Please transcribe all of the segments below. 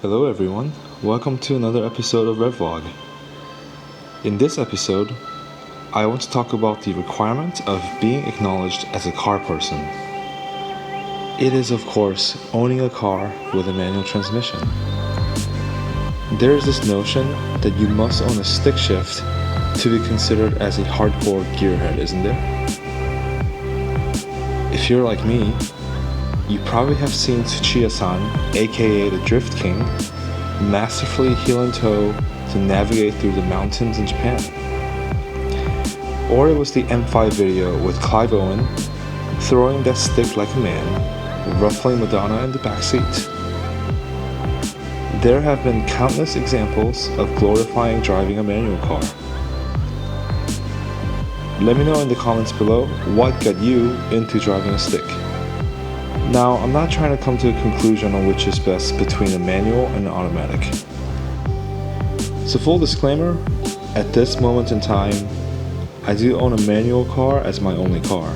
Hello everyone, welcome to another episode of Revlog. In this episode, I want to talk about the requirement of being acknowledged as a car person. It is of course owning a car with a manual transmission. There is this notion that you must own a stick shift to be considered as a hardcore gearhead, isn't there? If you're like me, you probably have seen Tsuchiya-san, aka the Drift King, masterfully heel and toe to navigate through the mountains in Japan. Or it was the M5 video with Clive Owen throwing that stick like a man, ruffling Madonna in the backseat. There have been countless examples of glorifying driving a manual car. Let me know in the comments below what got you into driving a stick. Now, I'm not trying to come to a conclusion on which is best between a manual and an automatic. So full disclaimer, at this moment in time, I do own a manual car as my only car.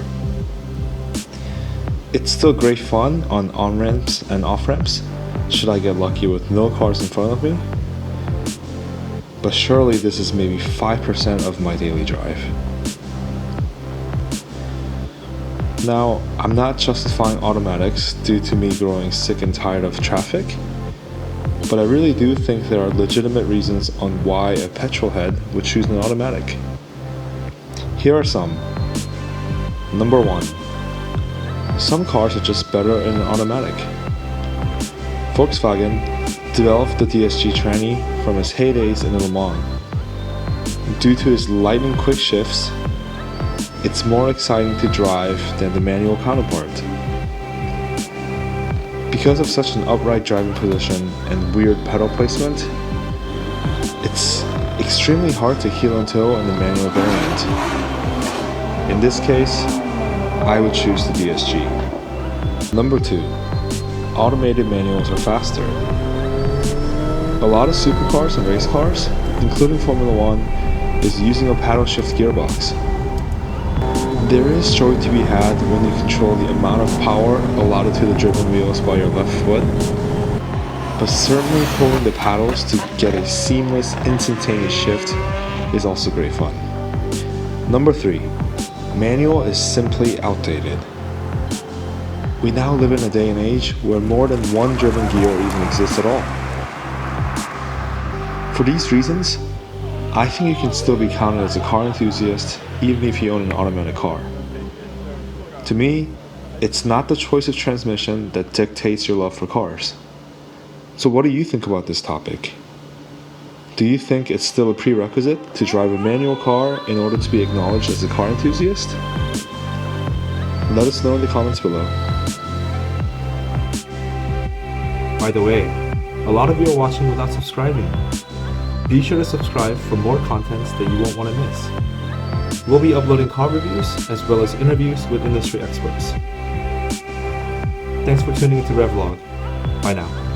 It's still great fun on on-ramps and off-ramps, should I get lucky with no cars in front of me. But surely this is maybe 5% of my daily drive. Now, I'm not justifying automatics due to me growing sick and tired of traffic, but I really do think there are legitimate reasons on why a petrolhead would choose an automatic. Here are some. Number 1. Some cars are just better in an automatic. Volkswagen developed the DSG tranny from its heydays in Le Mans. Due to its lightning quick shifts, it's more exciting to drive than the manual counterpart. Because of such an upright driving position and weird pedal placement, it's extremely hard to heel and toe in the manual variant. In this case, I would choose the DSG. Number 2. Automated manuals are faster. A lot of supercars and race cars, including Formula 1, is using a paddle shift gearbox. There is joy to be had when you control the amount of power allotted to the driven wheels by your left foot, but certainly pulling the paddles to get a seamless, instantaneous shift is also great fun. Number 3. Manual is simply outdated. We now live in a day and age where more than one driven gear even exists at all. For these reasons, I think you can still be counted as a car enthusiast even if you own an automatic car. To me, it's not the choice of transmission that dictates your love for cars. So what do you think about this topic? Do you think it's still a prerequisite to drive a manual car in order to be acknowledged as a car enthusiast? Let us know in the comments below. By the way, a lot of you are watching without subscribing. Be sure to subscribe for more contents that you won't want to miss. We'll be uploading car reviews as well as interviews with industry experts. Thanks for tuning into Revlog. Bye now.